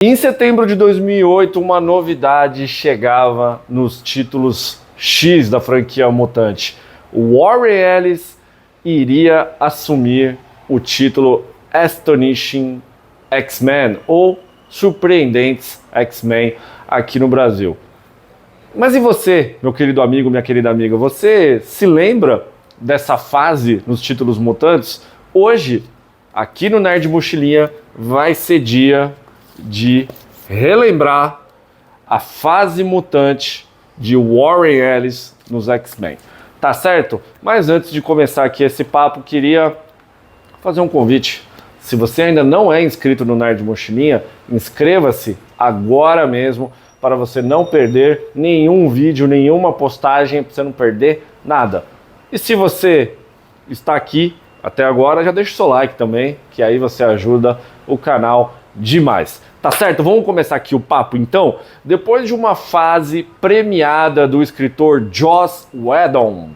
Em setembro de 2008, uma novidade chegava nos títulos X da franquia Mutante. O Warren Ellis iria assumir o título Astonishing X-Men ou Surpreendentes X-Men aqui no Brasil. Mas e você, meu querido amigo, minha querida amiga, você se lembra dessa fase nos títulos mutantes? Hoje, aqui no Nerd Mochilinha, vai ser dia de relembrar a fase mutante de Warren Ellis nos X-Men. Tá certo? Mas antes de começar aqui esse papo, queria fazer um convite. Se você ainda não é inscrito no Nerd Mochilinha, inscreva-se agora mesmo para você não perder nenhum vídeo, nenhuma postagem, para você não perder nada. E se você está aqui até agora, já deixa o seu like também, que aí você ajuda o canal demais. Tá certo? Vamos começar aqui o papo então. Depois de uma fase premiada do escritor Joss Whedon,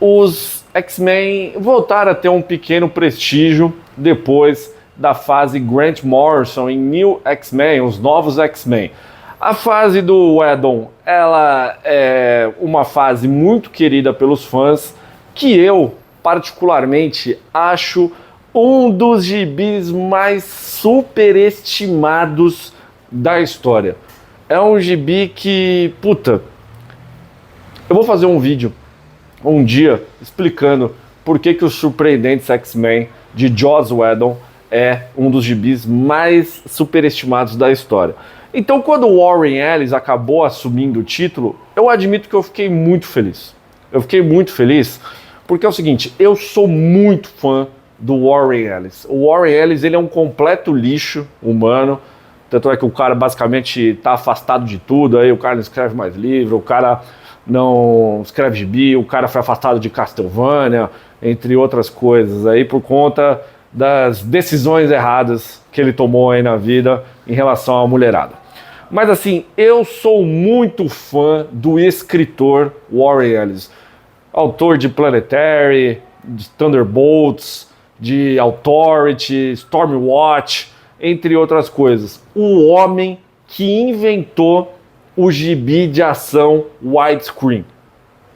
os X-Men voltaram a ter um pequeno prestígio depois da fase Grant Morrison em New X-Men, os novos X-Men. A fase do Whedon, ela é uma fase muito querida pelos fãs, que eu particularmente acho um dos gibis mais superestimados da história. É um gibi que, puta, eu vou fazer um vídeo um dia explicando por que os Surpreendentes X-Men de Joss Whedon é um dos gibis mais superestimados da história. Então, quando o Warren Ellis acabou assumindo o título, eu admito que eu fiquei muito feliz. Eu fiquei muito feliz porque é o seguinte, eu sou muito fã do Warren Ellis. O Warren Ellis, ele é um completo lixo humano, tanto é que o cara basicamente está afastado de tudo, aí o cara não escreve mais livro, o cara não escreve gibi, o cara foi afastado de Castlevania, entre outras coisas, aí por conta das decisões erradas que ele tomou aí na vida em relação à mulherada. Mas assim, eu sou muito fã do escritor Warren Ellis, autor de Planetary, de Thunderbolts, de Authority, Stormwatch, entre outras coisas. O homem que inventou o gibi de ação widescreen.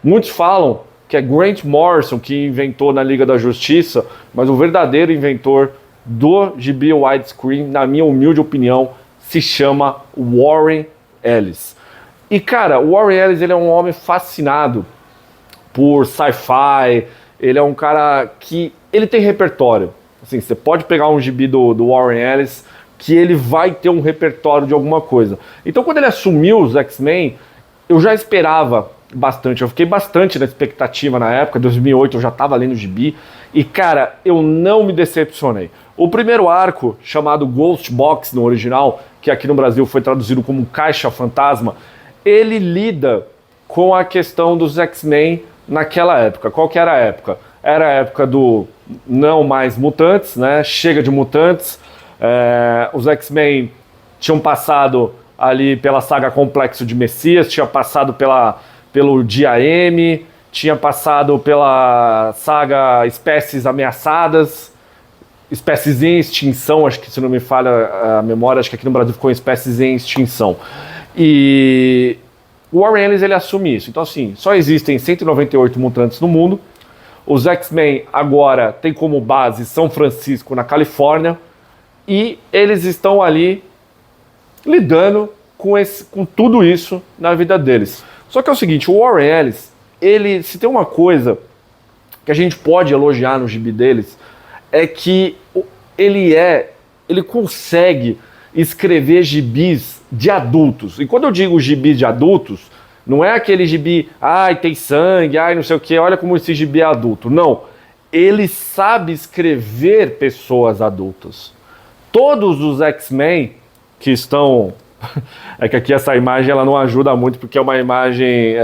Muitos falam que é Grant Morrison que inventou na Liga da Justiça, mas o verdadeiro inventor do gibi widescreen, na minha humilde opinião, se chama Warren Ellis. E cara, o Warren Ellis, ele é um homem fascinado por sci-fi, ele é um cara que ele tem repertório. Assim, você pode pegar um gibi do Warren Ellis que ele vai ter um repertório de alguma coisa. Então, quando ele assumiu os X-Men, eu já esperava bastante. Eu fiquei bastante na expectativa na época. Em 2008 eu já estava lendo o gibi. E, cara, eu não me decepcionei. O primeiro arco, chamado Ghost Box no original, que aqui no Brasil foi traduzido como Caixa Fantasma, ele lida com a questão dos X-Men naquela época. Qual que era a época? Era a época do não mais mutantes, né? Chega de mutantes. Os X-Men tinham passado ali pela saga Complexo de Messias, tinha passado pelo Dia M, tinha passado pela saga Espécies Ameaçadas, Espécies em Extinção, acho que se não me falha a memória, acho que aqui no Brasil ficou Espécies em Extinção. E o Warren Ellis, ele assume isso. Então assim, só existem 198 mutantes no mundo. Os X-Men agora têm como base São Francisco, na Califórnia, e eles estão ali lidando com tudo isso na vida deles. Só que é o seguinte, o Warren Ellis, ele, se tem uma coisa que a gente pode elogiar no gibi deles, é que ele consegue escrever gibis de adultos. E quando eu digo gibi de adultos, não é aquele gibi, ai, tem sangue, ai, não sei o que, olha como esse gibi é adulto. Não, ele sabe escrever pessoas adultas. Todos os X-Men que estão... É que aqui essa imagem ela não ajuda muito, porque é uma imagem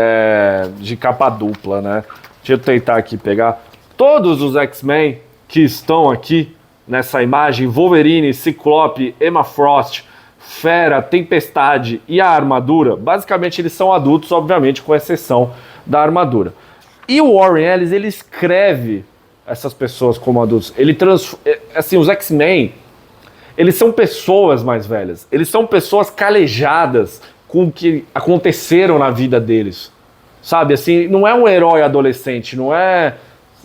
de capa dupla, né? Deixa eu tentar aqui pegar. Todos os X-Men que estão aqui nessa imagem, Wolverine, Ciclope, Emma Frost, Fera, Tempestade e a armadura, basicamente eles são adultos, obviamente, com exceção da armadura. E o Warren Ellis, ele escreve essas pessoas como adultos. Assim, os X-Men, eles são pessoas mais velhas, eles são pessoas calejadas com o que aconteceram na vida deles, sabe? Assim, não é um herói adolescente, não é,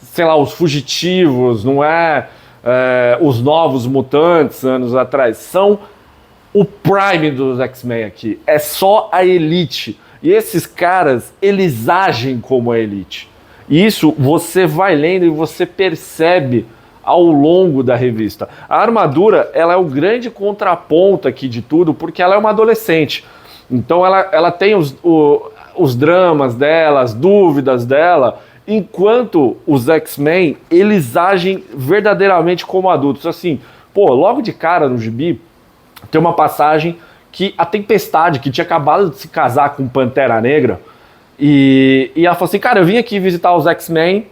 sei lá, os fugitivos, não é, os novos mutantes anos atrás, são o prime dos X-Men aqui, é só a elite. E esses caras, eles agem como a elite. E isso você vai lendo e você percebe ao longo da revista. A armadura, ela é o grande contraponto aqui de tudo, porque ela é uma adolescente. Então ela tem os dramas dela, as dúvidas dela, enquanto os X-Men, eles agem verdadeiramente como adultos. Assim, pô, logo de cara no gibi, tem uma passagem que a Tempestade, que tinha acabado de se casar com Pantera Negra, e ela falou assim, cara, eu vim aqui visitar os X-Men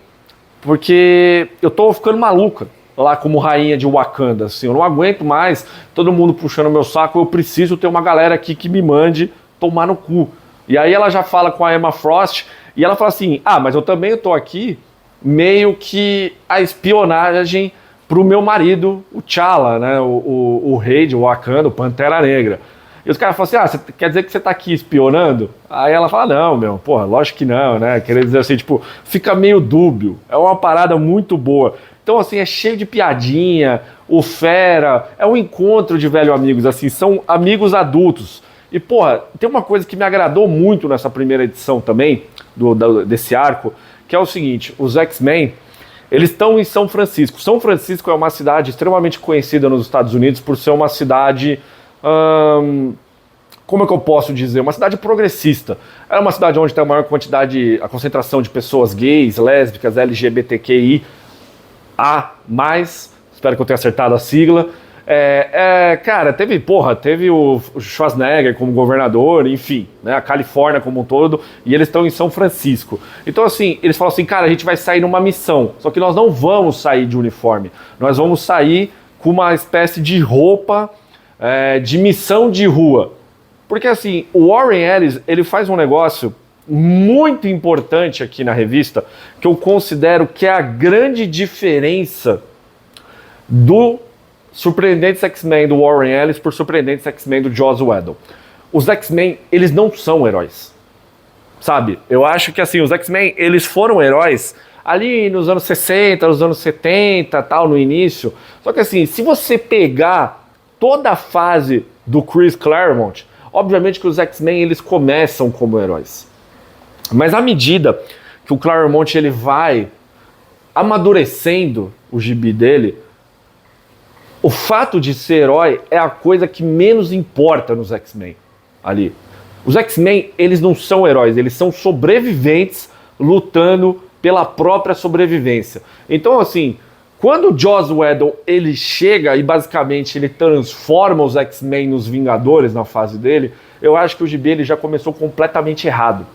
porque eu tô ficando maluca lá como rainha de Wakanda, assim, eu não aguento mais todo mundo puxando meu saco, eu preciso ter uma galera aqui que me mande tomar no cu. E aí ela já fala com a Emma Frost, e ela fala assim, mas eu também tô aqui meio que a espionagem pro meu marido, o T'Challa, né, o rei de Wakanda, o Pantera Negra. E os caras falam assim, você quer dizer que você tá aqui espionando? Aí ela fala, não, meu, porra, lógico que não, né, querendo dizer assim, tipo, fica meio dúbio, é uma parada muito boa. Então, assim, é cheio de piadinha, o Fera, é um encontro de velhos amigos, assim, são amigos adultos. E, porra, tem uma coisa que me agradou muito nessa primeira edição também, desse arco, que é o seguinte, os X-Men, eles estão em São Francisco. São Francisco é uma cidade extremamente conhecida nos Estados Unidos por ser uma cidade, como é que eu posso dizer? Uma cidade progressista. É uma cidade onde tem a maior quantidade, a concentração de pessoas gays, lésbicas, LGBTQI, espero que eu tenha acertado a sigla. Cara, teve o Schwarzenegger como governador, enfim, né, a Califórnia como um todo, e eles estão em São Francisco. Então, assim, eles falam assim, cara, a gente vai sair numa missão, só que nós não vamos sair de uniforme, nós vamos sair com uma espécie de roupa de missão de rua. Porque, assim, o Warren Ellis, ele faz um negócio muito importante aqui na revista, que eu considero que é a grande diferença do Surpreendentes X-Men do Warren Ellis por Surpreendentes X-Men do Joss Whedon. Os X-Men, eles não são heróis, sabe? Eu acho que, assim, os X-Men, eles foram heróis ali nos anos 60, nos anos 70, tal, no início. Só que, assim, se você pegar toda a fase do Chris Claremont, obviamente que os X-Men, eles começam como heróis. Mas à medida que o Claremont, ele vai amadurecendo o gibi dele, o fato de ser herói é a coisa que menos importa nos X-Men ali. Os X-Men, eles não são heróis, eles são sobreviventes lutando pela própria sobrevivência. Então, assim, quando o Joss Whedon, ele chega e basicamente ele transforma os X-Men nos Vingadores na fase dele, eu acho que o gibi ele já começou completamente errado.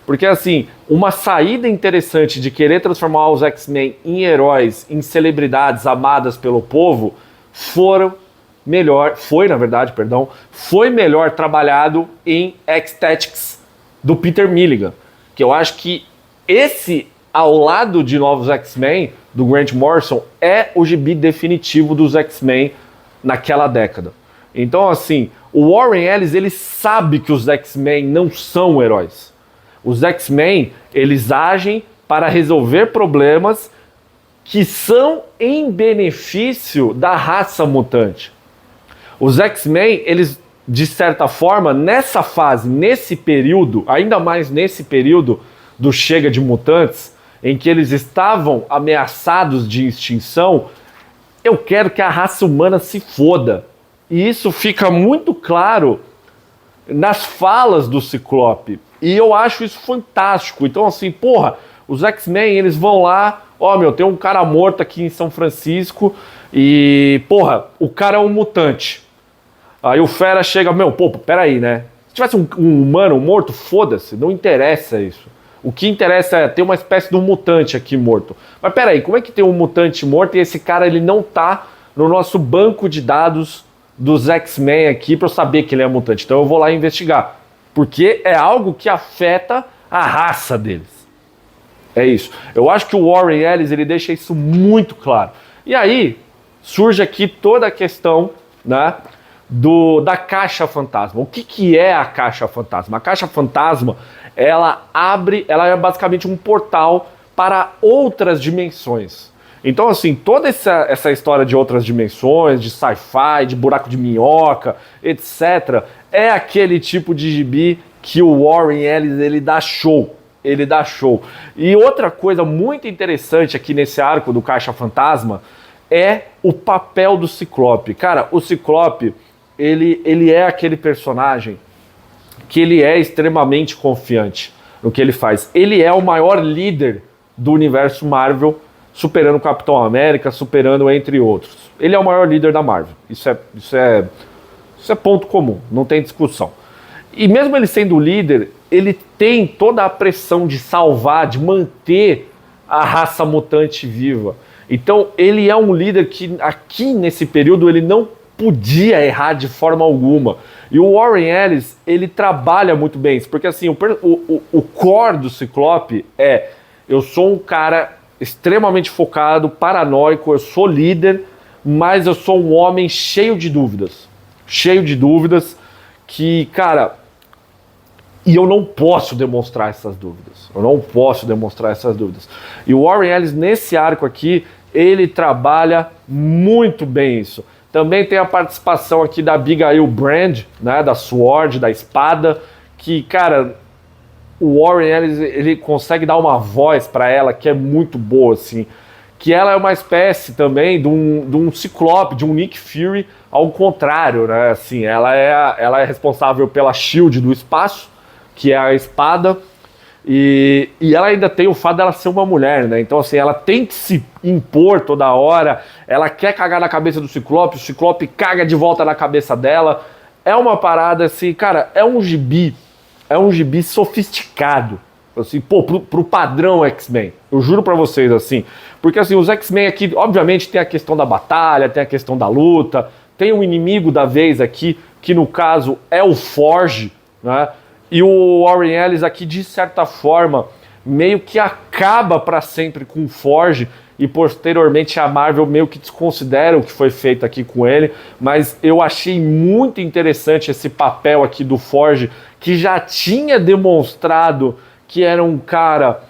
Porque, assim, uma saída interessante de querer transformar os X-Men em heróis, em celebridades amadas pelo povo, foi melhor trabalhado em X-Tactics do Peter Milligan, que eu acho que esse, ao lado de Novos X-Men, do Grant Morrison, é o gibi definitivo dos X-Men naquela década. Então, assim, o Warren Ellis, ele sabe que os X-Men não são heróis. Os X-Men, eles agem para resolver problemas que são em benefício da raça mutante. Os X-Men, eles, de certa forma, nessa fase, nesse período, ainda mais nesse período do Chega de Mutantes, em que eles estavam ameaçados de extinção, eu quero que a raça humana se foda. E isso fica muito claro nas falas do Ciclope. E eu acho isso fantástico. Então, assim, porra, os X-Men, eles vão lá, tem um cara morto aqui em São Francisco e, porra, o cara é um mutante. Aí o Fera chega, peraí, né? Se tivesse um humano morto, foda-se, não interessa isso. O que interessa é ter uma espécie de um mutante aqui morto. Mas peraí, como é que tem um mutante morto e esse cara, ele não tá no nosso banco de dados dos X-Men aqui pra eu saber que ele é mutante? Então eu vou lá investigar. Porque é algo que afeta a raça deles. É isso. Eu acho que o Warren Ellis, ele deixa isso muito claro. E aí, surge aqui toda a questão né, da Caixa Fantasma. O que é a Caixa Fantasma? A Caixa Fantasma, ela é basicamente um portal para outras dimensões. Então, assim, toda essa história de outras dimensões, de sci-fi, de buraco de minhoca, etc., é aquele tipo de gibi que o Warren Ellis, ele dá show. Ele dá show. E outra coisa muito interessante aqui nesse arco do Caixa Fantasma é o papel do Ciclope. Cara, o Ciclope, ele é aquele personagem que ele é extremamente confiante no que ele faz. Ele é o maior líder do universo Marvel, superando o Capitão América, superando entre outros. Ele é o maior líder da Marvel. Isso é ponto comum, não tem discussão. E mesmo ele sendo o líder, ele tem toda a pressão de salvar, de manter a raça mutante viva. Então ele é um líder que aqui nesse período ele não podia errar de forma alguma. E o Warren Ellis, ele trabalha muito bem isso, porque assim, o core do Ciclope é: eu sou um cara extremamente focado, paranoico, eu sou líder, mas eu sou um homem cheio de dúvidas. Cheio de dúvidas que, cara, e eu não posso demonstrar essas dúvidas. Eu não posso demonstrar essas dúvidas. E o Warren Ellis, nesse arco aqui, ele trabalha muito bem isso. Também tem a participação aqui da Abigail Brand, né, da Sword, da espada, que, cara, o Warren Ellis, ele consegue dar uma voz para ela que é muito boa, assim. Que ela é uma espécie também de um Ciclope, de um Nick Fury, ao contrário, né? Assim, ela é responsável pela SHIELD do espaço, que é a espada, e ela ainda tem o fato dela ser uma mulher, né? Então, assim, ela tem que se impor toda hora, ela quer cagar na cabeça do Ciclope, o Ciclope caga de volta na cabeça dela. É uma parada, assim, cara, é um gibi sofisticado, assim, pô, pro padrão X-Men. Eu juro pra vocês, assim. Porque, assim, os X-Men aqui, obviamente, tem a questão da batalha, tem a questão da luta, tem o inimigo da vez aqui, que no caso é o Forge, né? E o Warren Ellis aqui, de certa forma, meio que acaba pra sempre com o Forge, e posteriormente a Marvel meio que desconsidera o que foi feito aqui com ele, mas eu achei muito interessante esse papel aqui do Forge, que já tinha demonstrado que era um cara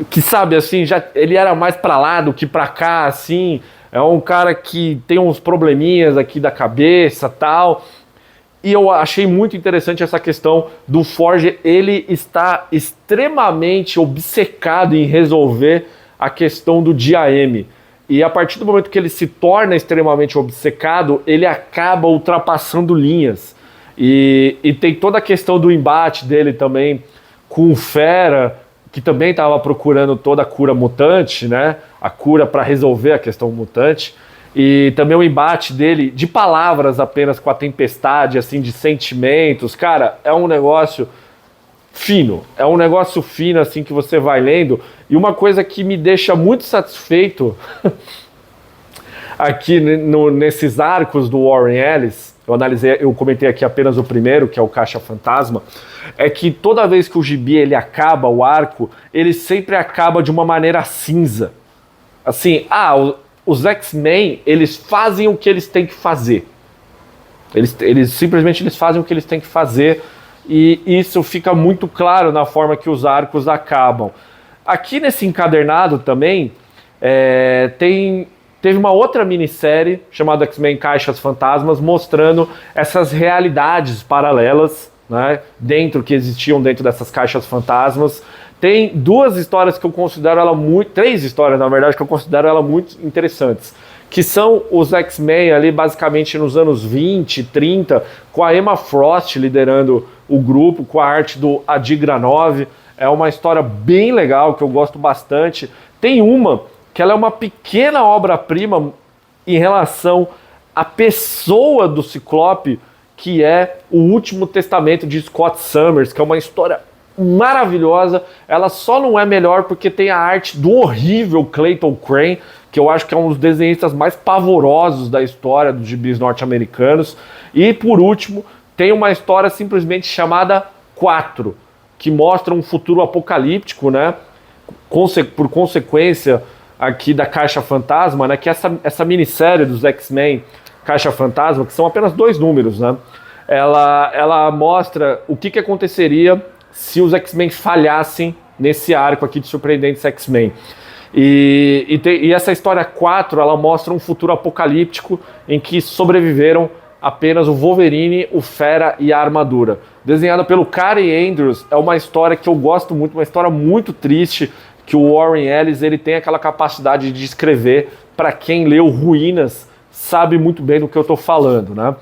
que, sabe, assim, ele era mais pra lá do que pra cá, assim, é um cara que tem uns probleminhas aqui da cabeça, tal. E eu achei muito interessante essa questão do Forge. Ele está extremamente obcecado em resolver a questão do Dia M. E a partir do momento que ele se torna extremamente obcecado, ele acaba ultrapassando linhas. E tem toda a questão do embate dele também com o Fera, que também estava procurando toda a cura mutante, né? A cura para resolver a questão mutante. E também o embate dele de palavras apenas com a Tempestade, assim, de sentimentos. Cara, é um negócio fino. É um negócio fino, assim, que você vai lendo. E uma coisa que me deixa muito satisfeito aqui nesses arcos do Warren Ellis, eu comentei aqui apenas o primeiro, que é o Caixa Fantasma, é que toda vez que o gibi ele acaba, o arco, ele sempre acaba de uma maneira cinza. Assim, os X-Men, eles fazem o que eles têm que fazer. Eles simplesmente fazem o que eles têm que fazer, e isso fica muito claro na forma que os arcos acabam. Aqui nesse encadernado também, teve uma outra minissérie chamada X-Men Caixas Fantasmas, mostrando essas realidades paralelas, né, que existiam dentro dessas caixas fantasmas. Tem duas histórias que eu considero três histórias, na verdade, que eu considero ela muito interessantes, que são os X-Men ali basicamente nos anos 20, 30, com a Emma Frost liderando o grupo, com a arte do Adi Granov. É uma história bem legal, que eu gosto bastante. Tem uma que ela é uma pequena obra-prima em relação à pessoa do Ciclope, que é o Último Testamento de Scott Summers, que é uma história maravilhosa. Ela só não é melhor porque tem a arte do horrível Clayton Crane, que eu acho que é um dos desenhistas mais pavorosos da história dos gibis norte-americanos. E por último, tem uma história simplesmente chamada 4, que mostra um futuro apocalíptico, né? Por consequência aqui da Caixa Fantasma, né? Que essa minissérie dos X-Men Caixa Fantasma, que são apenas 2 números, né? Ela mostra o que aconteceria se os X-Men falhassem nesse arco aqui de Surpreendentes X-Men. E essa história 4, ela mostra um futuro apocalíptico em que sobreviveram apenas o Wolverine, o Fera e a Armadura. Desenhada pelo Cary Andrews, é uma história que eu gosto muito, uma história muito triste, que o Warren Ellis ele tem aquela capacidade de escrever. Para quem leu Ruínas, sabe muito bem do que eu estou falando, né?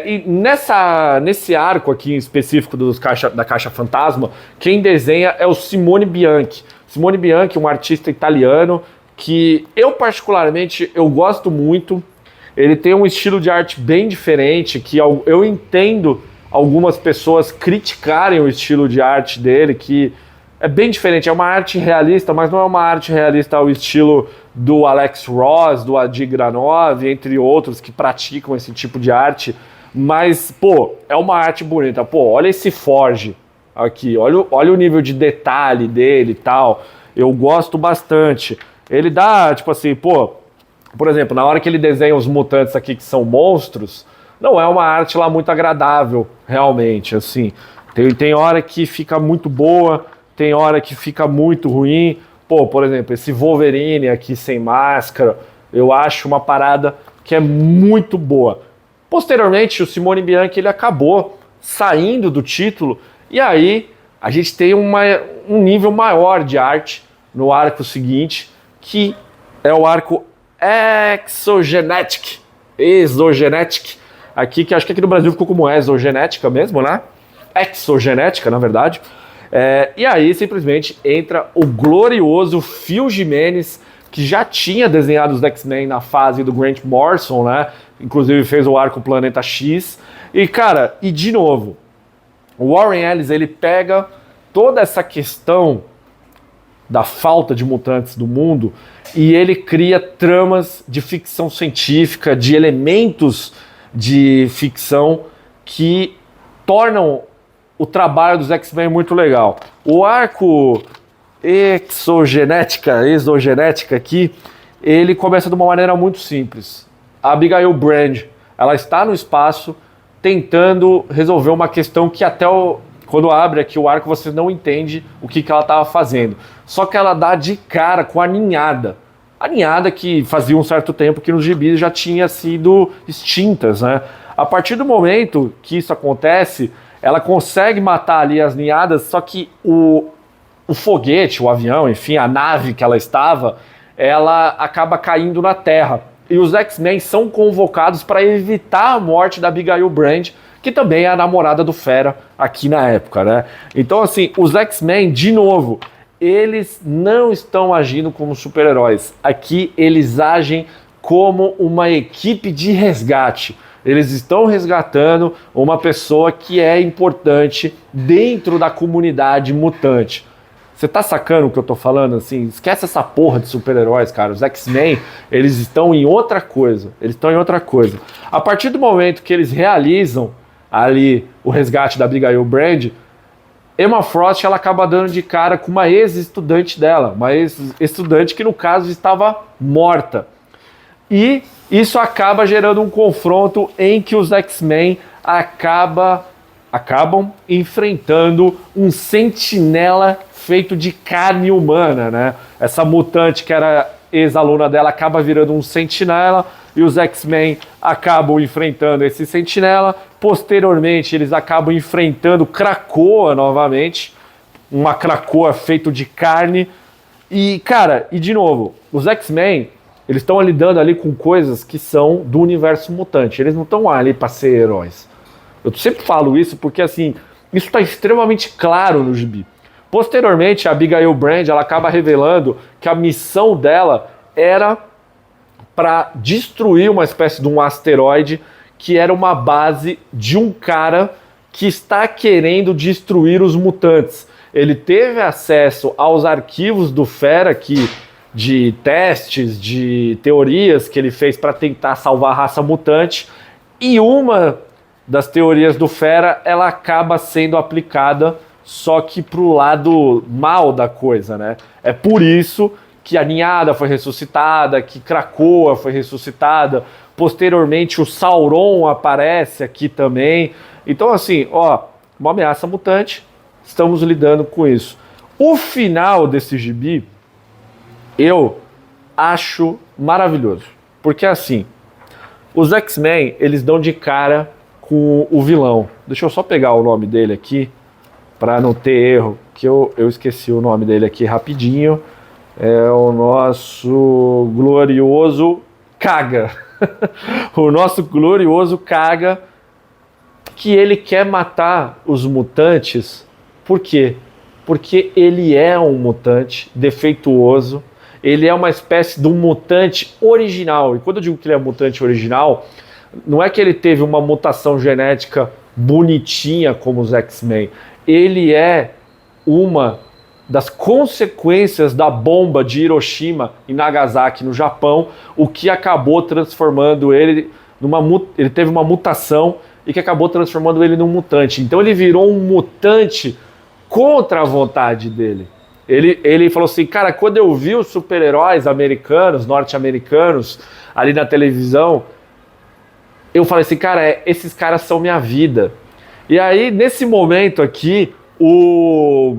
E nesse arco aqui em específico da Caixa Fantasma, quem desenha é o Simone Bianchi. Simone Bianchi, um artista italiano que eu particularmente eu gosto muito. Ele tem um estilo de arte bem diferente, que eu entendo algumas pessoas criticarem o estilo de arte dele, que é bem diferente. É uma arte realista, mas não é uma arte realista ao estilo do Alex Ross, do Adi Granov, entre outros que praticam esse tipo de arte. Mas, pô, é uma arte bonita. Pô, olha esse Forge aqui, olha o nível de detalhe dele e tal. Eu gosto bastante. Ele dá, tipo assim, pô, por exemplo, na hora que ele desenha os mutantes aqui que são monstros, não é uma arte lá muito agradável, realmente, assim. Tem hora que fica muito boa, tem hora que fica muito ruim. Pô, por exemplo, esse Wolverine aqui sem máscara, eu acho uma parada que é muito boa. Posteriormente, o Simone Bianchi ele acabou saindo do título, e aí a gente tem um nível maior de arte no arco seguinte, que é o arco Exogenetic, aqui, que acho que aqui no Brasil ficou como Exogenética mesmo, né? Exogenética, na verdade. E aí, simplesmente, entra o glorioso Phil Jimenez, que já tinha desenhado os X-Men na fase do Grant Morrison, né? Inclusive fez o arco Planeta X. E, cara, de novo, o Warren Ellis, ele pega toda essa questão da falta de mutantes do mundo e ele cria tramas de ficção científica, de elementos de ficção que tornam o trabalho dos X-Men muito legal. O arco exogenética aqui, ele começa de uma maneira muito simples. A Abigail Brand, ela está no espaço tentando resolver uma questão que quando abre aqui o arco você não entende o que ela estava fazendo. Só que ela dá de cara com a ninhada. A ninhada que fazia um certo tempo que nos gibis já tinha sido extintas, né? A partir do momento que isso acontece, ela consegue matar ali as ninhadas, só que o foguete, o avião, enfim, a nave que ela estava, ela acaba caindo na Terra. E os X-Men são convocados para evitar a morte da Abigail Brand, que também é a namorada do Fera aqui na época, né? Então, assim, os X-Men, de novo, eles não estão agindo como super-heróis. Aqui eles agem como uma equipe de resgate. Eles estão resgatando uma pessoa que é importante dentro da comunidade mutante. Você tá sacando o que eu tô falando? Assim, esquece essa porra de super-heróis, cara. Os X-Men, eles estão em outra coisa. A partir do momento que eles realizam ali o resgate da Abigail Brand, Emma Frost ela acaba dando de cara com uma ex-estudante dela, uma ex-estudante que no caso estava morta. E isso acaba gerando um confronto em que os X-Men acabam enfrentando um sentinela feito de carne humana, né? Essa mutante que era ex-aluna dela acaba virando um sentinela e os X-Men acabam enfrentando esse sentinela. Posteriormente, eles acabam enfrentando Krakoa novamente, uma Krakoa feito de carne. E, cara, de novo, os X-Men, eles estão lidando ali com coisas que são do universo mutante. Eles não estão ali para ser heróis. Eu sempre falo isso porque, assim, isso está extremamente claro no gibi. Posteriormente, a Abigail Brand, ela acaba revelando que a missão dela era para destruir uma espécie de um asteroide que era uma base de um cara que está querendo destruir os mutantes. Ele teve acesso aos arquivos do Fera, de testes, de teorias que ele fez para tentar salvar a raça mutante, e uma das teorias do Fera, ela acaba sendo aplicada só que pro lado mal da coisa, né? É por isso que a Ninhada foi ressuscitada, que Krakoa foi ressuscitada, posteriormente o Sauron aparece aqui também. Então assim, ó, uma ameaça mutante, estamos lidando com isso. O final desse gibi, eu acho maravilhoso, porque assim, os X-Men, eles dão de cara com o vilão. Deixa eu só pegar o nome dele aqui, para não ter erro, que eu esqueci o nome dele aqui rapidinho. É o nosso glorioso Kaga. O nosso glorioso Kaga, que ele quer matar os mutantes. Por quê? Porque ele é um mutante defeituoso, ele é uma espécie de um mutante original. E quando eu digo que ele é um mutante original, não é que ele teve uma mutação genética bonitinha como os X-Men. Ele é uma das consequências da bomba de Hiroshima e Nagasaki no Japão, o que acabou transformando ele ele teve uma mutação e que acabou transformando ele num mutante. Então ele virou um mutante contra a vontade dele. Ele falou assim, cara, quando eu vi os super-heróis americanos, norte-americanos, ali na televisão, eu falei assim, cara, esses caras são minha vida. E aí, nesse momento aqui, o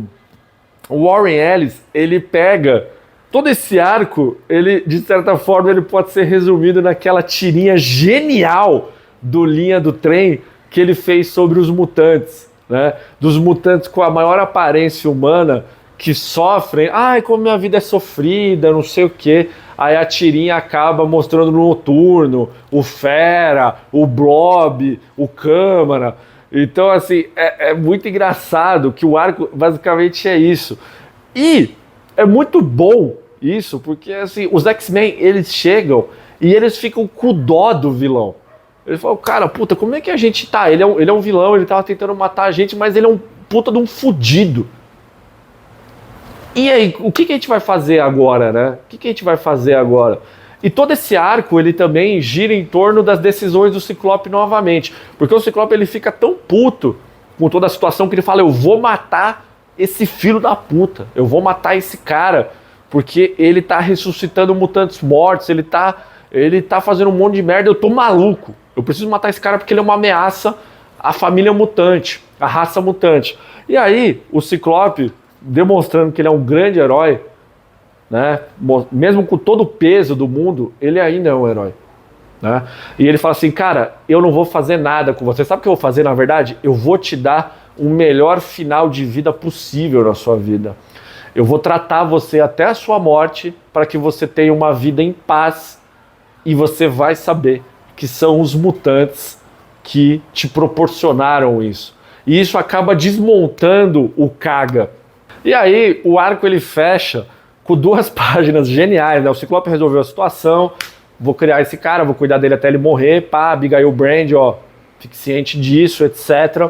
Warren Ellis, ele pega todo esse arco, ele, de certa forma, ele pode ser resumido naquela tirinha genial do Linha do Trem que ele fez sobre os mutantes, né? Dos mutantes com a maior aparência humana, que sofrem, ai, como minha vida é sofrida, não sei o quê. Aí a tirinha acaba mostrando no Noturno, o Fera, o Blob, o Câmara. Então, assim, é muito engraçado que o arco basicamente é isso. E é muito bom isso, porque assim, os X-Men, eles chegam e eles ficam com dó do vilão. Eles falam, cara, puta, como é que a gente tá? Ele é um vilão, ele tava tentando matar a gente, mas ele é um puta de um fudido. E aí, o que a gente vai fazer agora, né? O que a gente vai fazer agora? E todo esse arco, ele também gira em torno das decisões do Ciclope novamente. Porque o Ciclope, ele fica tão puto com toda a situação que ele fala, eu vou matar esse filho da puta. Eu vou matar esse cara. Porque ele tá ressuscitando mutantes mortos, ele tá fazendo um monte de merda, eu tô maluco. Eu preciso matar esse cara porque ele é uma ameaça à família mutante, à raça mutante. E aí, o Ciclope, demonstrando que ele é um grande herói, né? Mesmo com todo o peso do mundo, ele ainda é um herói, né? E ele fala assim, cara, eu não vou fazer nada com você. Sabe o que eu vou fazer, na verdade? Eu vou te dar o melhor final de vida possível na sua vida. Eu vou tratar você até a sua morte para que você tenha uma vida em paz e você vai saber que são os mutantes que te proporcionaram isso. E isso acaba desmontando o Kaga. E aí o arco ele fecha com 2 páginas geniais, né? O Ciclope resolveu a situação, vou criar esse cara, vou cuidar dele até ele morrer, pá, Abigail Brand, ó, fique ciente disso, etc.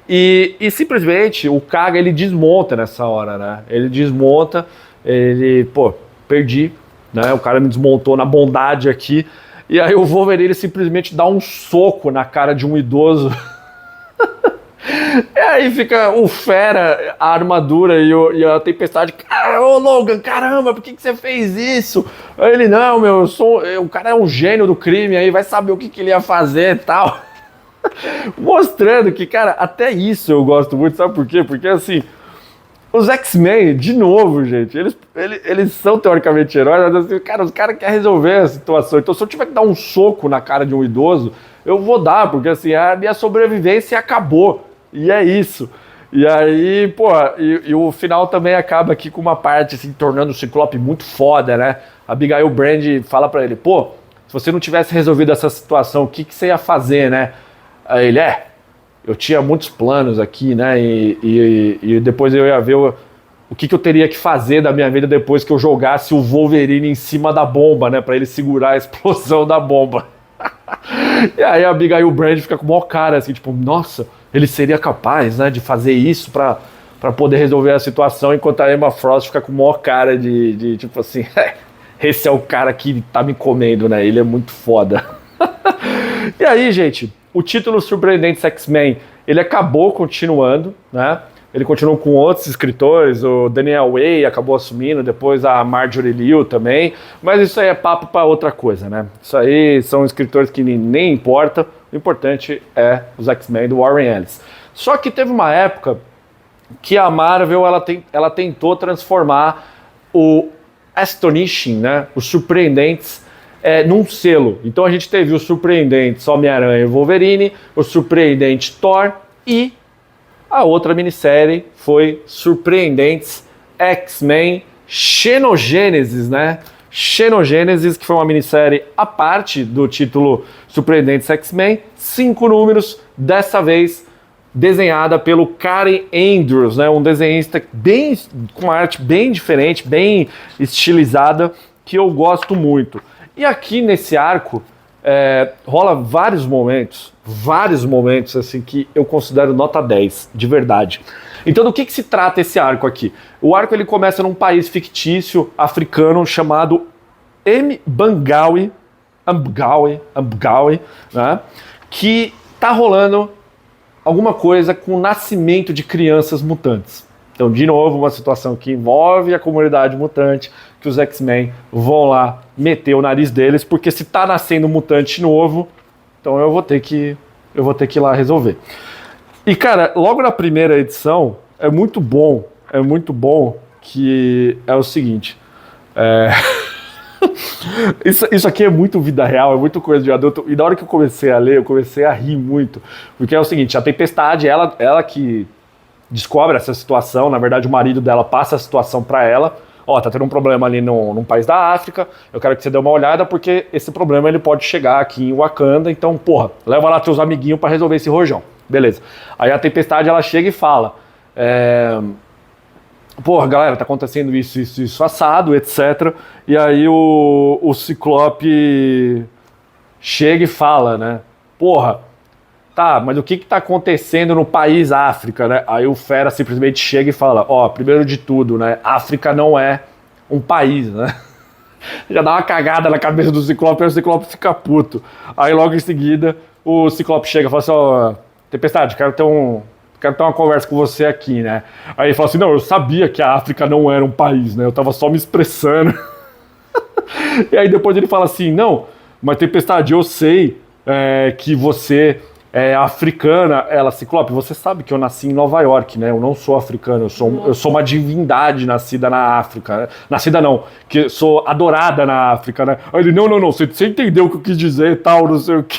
E simplesmente o Kaga ele desmonta nessa hora, né? Ele desmonta, perdi, né? O cara me desmontou na bondade aqui. E aí o Wolverine simplesmente dá um soco na cara de um idoso. E aí fica o Fera, a armadura e a Tempestade. Ô Logan, caramba, por que você fez isso? Aí ele, não, meu, o cara é um gênio do crime, aí vai saber o que ele ia fazer e tal. Mostrando que, cara, até isso eu gosto muito, sabe por quê? Porque assim, os X-Men, de novo, gente, eles são teoricamente heróis, mas assim, cara, os caras querem resolver a situação. Então se eu tiver que dar um soco na cara de um idoso, eu vou dar, porque assim, a minha sobrevivência acabou. E é isso. E aí, pô, e o final também acaba aqui com uma parte assim, tornando o Ciclope muito foda, né? A Abigail Brand fala pra ele, pô, se você não tivesse resolvido essa situação, o que você ia fazer, né? Aí ele, eu tinha muitos planos aqui, né? E depois eu ia ver o que eu teria que fazer da minha vida depois que eu jogasse o Wolverine em cima da bomba, né? Pra ele segurar a explosão da bomba. E aí a Abigail Brand fica com o maior cara, assim, tipo, nossa, ele seria capaz, né, de fazer isso pra poder resolver a situação, enquanto a Emma Frost fica com o maior cara de tipo assim, esse é o cara que tá me comendo, né, ele é muito foda. E aí, gente, o título Surpreendentes X-Men, ele acabou continuando, né, ele continuou com outros escritores, o Daniel Way acabou assumindo, depois a Marjorie Liu também, mas isso aí é papo para outra coisa, né? Isso aí são escritores que nem importa, o importante é os X-Men do Warren Ellis. Só que teve uma época que a Marvel ela tentou transformar o Astonishing, né, os Surpreendentes, num selo. Então a gente teve o Surpreendentes Homem-Aranha e Wolverine, o Surpreendente Thor e a outra minissérie foi Surpreendentes X-Men Xenogênesis, né? Xenogênesis, que foi uma minissérie à parte do título Surpreendentes X-Men, 5 números, dessa vez desenhada pelo Karen Andrews, né? Um desenhista com uma arte bem diferente, bem estilizada, que eu gosto muito. E aqui nesse arco rola vários momentos assim que eu considero nota 10, de verdade. Então do que se trata esse arco aqui? O arco ele começa num país fictício africano chamado Mbangawi, né? Que tá rolando alguma coisa com o nascimento de crianças mutantes. Então, de novo, uma situação que envolve a comunidade mutante, que os X-Men vão lá meter o nariz deles, porque se tá nascendo um mutante novo, então eu vou ter que ir lá resolver. E, cara, logo na primeira edição, é muito bom que é o seguinte, isso aqui é muito vida real, é muito coisa de adulto, e na hora que eu comecei a ler, eu comecei a rir muito, porque é o seguinte, a Tempestade, ela que descobre essa situação, na verdade o marido dela passa a situação pra ela, tá tendo um problema ali num país da África, eu quero que você dê uma olhada porque esse problema ele pode chegar aqui em Wakanda, então porra, leva lá teus amiguinhos pra resolver esse rojão, beleza. Aí a Tempestade ela chega e fala, porra galera, tá acontecendo isso assado, etc. E aí o Ciclope chega e fala, né, porra, tá, mas o que tá acontecendo no país África, né? Aí o Fera simplesmente chega e fala, primeiro de tudo, né, África não é um país, né? Já dá uma cagada na cabeça do Ciclope, aí o Ciclope fica puto. Aí logo em seguida, o Ciclope chega e fala assim, Tempestade, quero ter uma conversa com você aqui, né? Aí ele fala assim, não, eu sabia que a África não era um país, né? Eu tava só me expressando. E aí depois ele fala assim, não, mas Tempestade, eu sei que você africana. Ela, Ciclope, você sabe que eu nasci em Nova York, né? Eu não sou africano, eu sou uma divindade nascida na África, né? Nascida não, que sou adorada na África, né? Aí ele, não, você entendeu o que eu quis dizer e tal, não sei o que.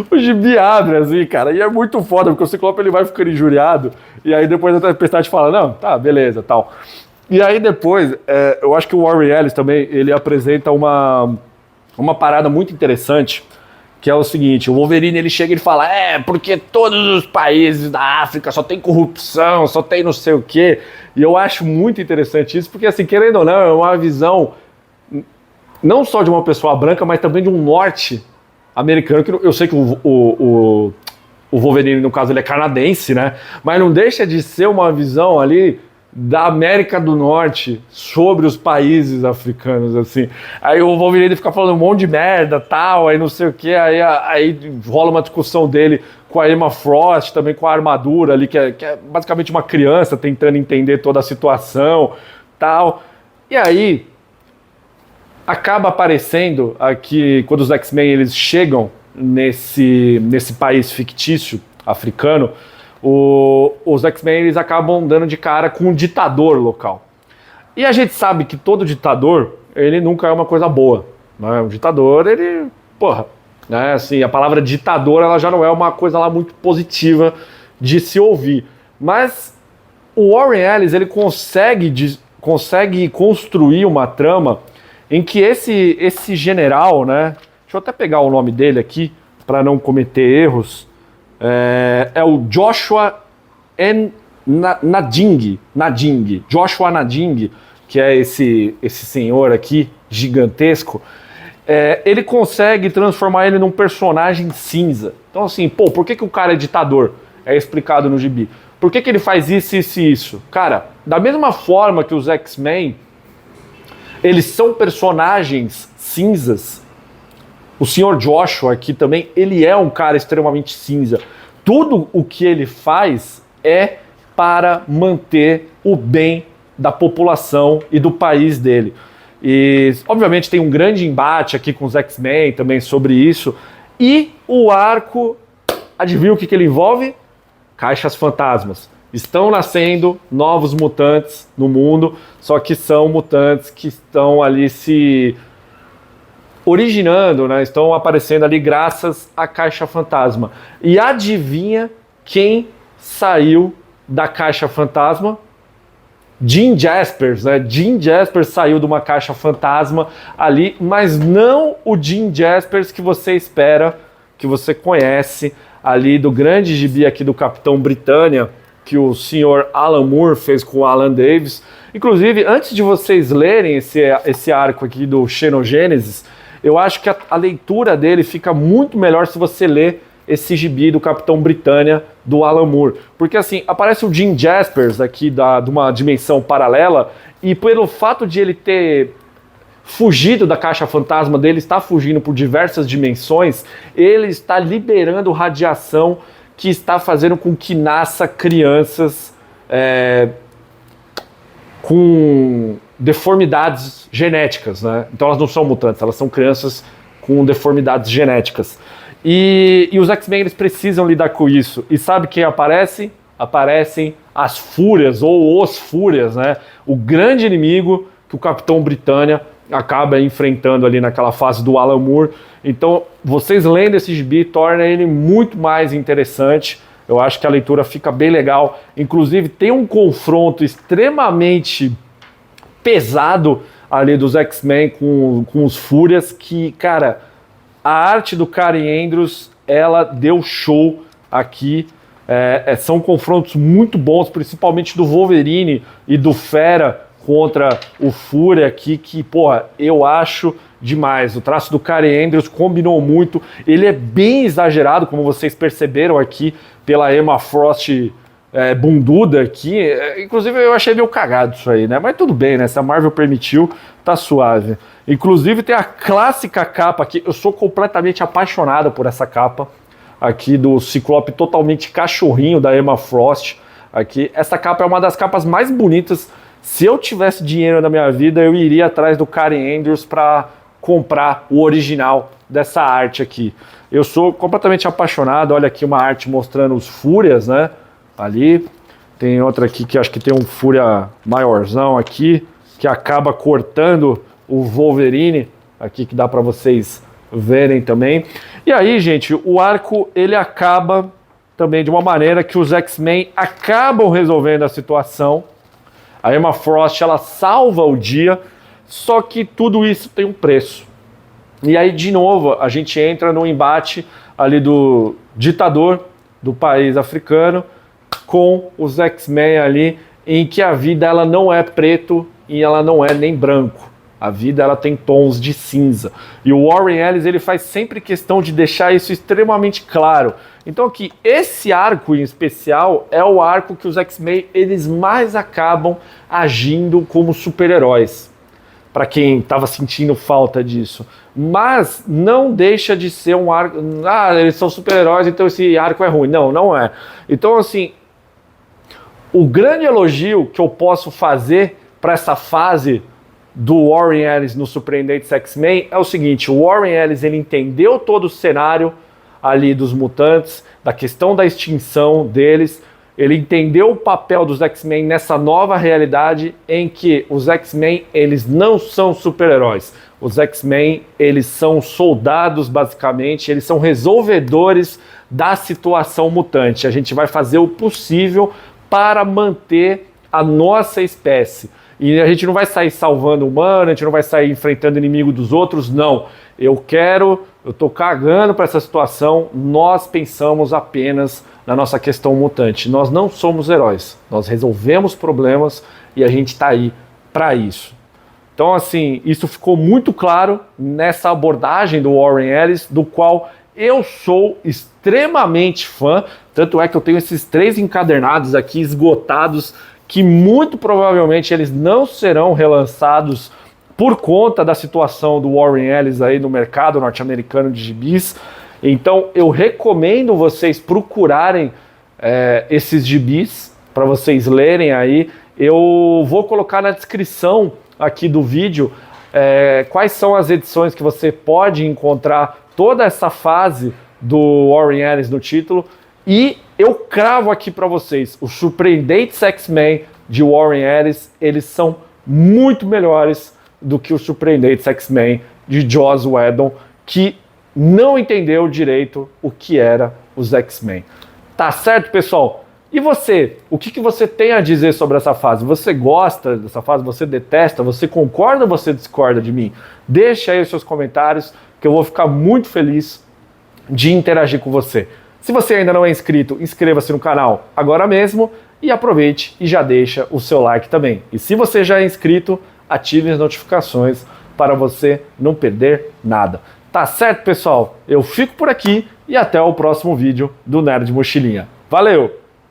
O gibi abre assim, cara, e é muito foda, porque o Ciclope ele vai ficando injuriado, e aí depois a Tempestade fala, não, tá, beleza, tal. E aí depois, eu acho que o Warren Ellis também, ele apresenta uma parada muito interessante, que é o seguinte, o Wolverine ele chega e ele fala, porque todos os países da África só tem corrupção, só tem não sei o quê, e eu acho muito interessante isso, porque assim, querendo ou não, é uma visão não só de uma pessoa branca, mas também de um norte americano, que eu sei que o Wolverine, no caso, ele é canadense, né, mas não deixa de ser uma visão ali da América do Norte sobre os países africanos, assim. Aí o Wolverine fica falando um monte de merda, tal, aí não sei o que, aí rola uma discussão dele com a Emma Frost, também com a armadura ali, que é basicamente uma criança tentando entender toda a situação, tal. E aí acaba aparecendo aqui, quando os X-Men eles chegam nesse país fictício africano, os X-Men eles acabam dando de cara com um ditador local. E a gente sabe que todo ditador, ele nunca é uma coisa boa, né? Um ditador, ele, né, assim, a palavra ditador, ela já não é uma coisa lá muito positiva de se ouvir. Mas o Warren Ellis, ele consegue construir uma trama em que esse general, né, deixa eu até pegar o nome dele aqui, para não cometer erros, é o Joshua Nading, Joshua Nading, que é esse senhor aqui, gigantesco, ele consegue transformar ele num personagem cinza. Então assim, por que o cara é ditador? É explicado no gibi. Por que ele faz isso, isso e isso? Cara, da mesma forma que os X-Men, eles são personagens cinzas, o Sr. Joshua aqui também, ele é um cara extremamente cinza. Tudo o que ele faz é para manter o bem da população e do país dele. E, obviamente, tem um grande embate aqui com os X-Men também sobre isso. E o arco, adivinha o que ele envolve? Caixas fantasmas. Estão nascendo novos mutantes no mundo, só que são mutantes que estão ali se originando, né? Estão aparecendo ali graças à Caixa Fantasma. E adivinha quem saiu da Caixa Fantasma? Jim Jaspers, né? Jim Jaspers saiu de uma Caixa Fantasma ali, mas não o Jim Jaspers que você espera, que você conhece ali do grande gibi aqui do Capitão Britânia, que o senhor Alan Moore fez com o Alan Davis. Inclusive, antes de vocês lerem esse arco aqui do Xenogênesis, eu acho que a leitura dele fica muito melhor se você ler esse gibi do Capitão Britânia do Alan Moore. Porque assim, aparece o Jim Jaspers aqui de uma dimensão paralela, e pelo fato de ele ter fugido da Caixa Fantasma dele, está fugindo por diversas dimensões, ele está liberando radiação que está fazendo com que nasça crianças com deformidades genéticas, né? Então elas não são mutantes, elas são crianças com deformidades genéticas. E os X-Men eles precisam lidar com isso. E sabe quem aparece? Aparecem as Fúrias, ou os Fúrias, né? O grande inimigo que o Capitão Britânia acaba enfrentando ali naquela fase do Alan Moore. Então, vocês lendo esse gibi torna ele muito mais interessante. Eu acho que a leitura fica bem legal. Inclusive, tem um confronto extremamente pesado ali dos X-Men com os Fúrias, que, cara, a arte do Karen Andrews, ela deu show aqui. São confrontos muito bons, principalmente do Wolverine e do Fera contra o Fúria aqui, que, porra, eu acho demais. O traço do Karen Andrews combinou muito. Ele é bem exagerado, como vocês perceberam aqui, pela Emma Frost bunduda aqui. Inclusive, eu achei meio cagado isso aí, né? Mas tudo bem, né? Se a Marvel permitiu, tá suave. Inclusive, tem a clássica capa aqui. Eu sou completamente apaixonado por essa capa aqui do Ciclope totalmente cachorrinho da Emma Frost. Aqui. Essa capa é uma das capas mais bonitas. Se eu tivesse dinheiro na minha vida, eu iria atrás do Karen Andrews para comprar o original dessa arte aqui. Eu sou completamente apaixonado. Olha aqui uma arte mostrando os Fúrias, né? Ali. Tem outra aqui que acho que tem um Fúria maiorzão aqui, que acaba cortando o Wolverine. Aqui que dá para vocês verem também. E aí, gente, o arco ele acaba também de uma maneira que os X-Men acabam resolvendo a situação. A Emma Frost, ela salva o dia, só que tudo isso tem um preço. E aí, de novo, a gente entra no embate ali do ditador do país africano com os X-Men ali, em que a vida ela não é preto e ela não é nem branco. A vida ela tem tons de cinza. E o Warren Ellis ele faz sempre questão de deixar isso extremamente claro. Então aqui, esse arco em especial é o arco que os X-Men eles mais acabam agindo como super-heróis. Para quem estava sentindo falta disso. Mas não deixa de ser um arco... eles são super-heróis, então esse arco é ruim. Não, não é. Então assim, o grande elogio que eu posso fazer para essa fase do Warren Ellis no Surpreendentes X-Men é o seguinte: o Warren Ellis ele entendeu todo o cenário ali dos mutantes, da questão da extinção deles, ele entendeu o papel dos X-Men nessa nova realidade em que os X-Men eles não são super-heróis. Os X-Men eles são soldados basicamente, eles são resolvedores da situação mutante. A gente vai fazer o possível para manter a nossa espécie. E a gente não vai sair salvando o humano, a gente não vai sair enfrentando o inimigo dos outros, não. Eu tô cagando para essa situação, nós pensamos apenas na nossa questão mutante. Nós não somos heróis, nós resolvemos problemas e a gente tá aí para isso. Então, assim, isso ficou muito claro nessa abordagem do Warren Ellis, do qual eu sou extremamente fã, tanto é que eu tenho esses 3 encadernados aqui esgotados, que muito provavelmente eles não serão relançados por conta da situação do Warren Ellis aí no mercado norte-americano de gibis. Então eu recomendo vocês procurarem esses gibis para vocês lerem aí. Eu vou colocar na descrição aqui do vídeo quais são as edições que você pode encontrar toda essa fase do Warren Ellis no título. E eu cravo aqui para vocês, os Surpreendentes X-Men de Warren Ellis, eles são muito melhores do que os Surpreendentes X-Men de Joss Whedon, que não entendeu direito o que era os X-Men. Tá certo, pessoal? E você? O que você tem a dizer sobre essa fase? Você gosta dessa fase? Você detesta? Você concorda ou você discorda de mim? Deixa aí os seus comentários, que eu vou ficar muito feliz de interagir com você. Se você ainda não é inscrito, inscreva-se no canal agora mesmo e aproveite e já deixa o seu like também. E se você já é inscrito, ative as notificações para você não perder nada. Tá certo, pessoal? Eu fico por aqui e até o próximo vídeo do Nerd Mochilinha. Valeu!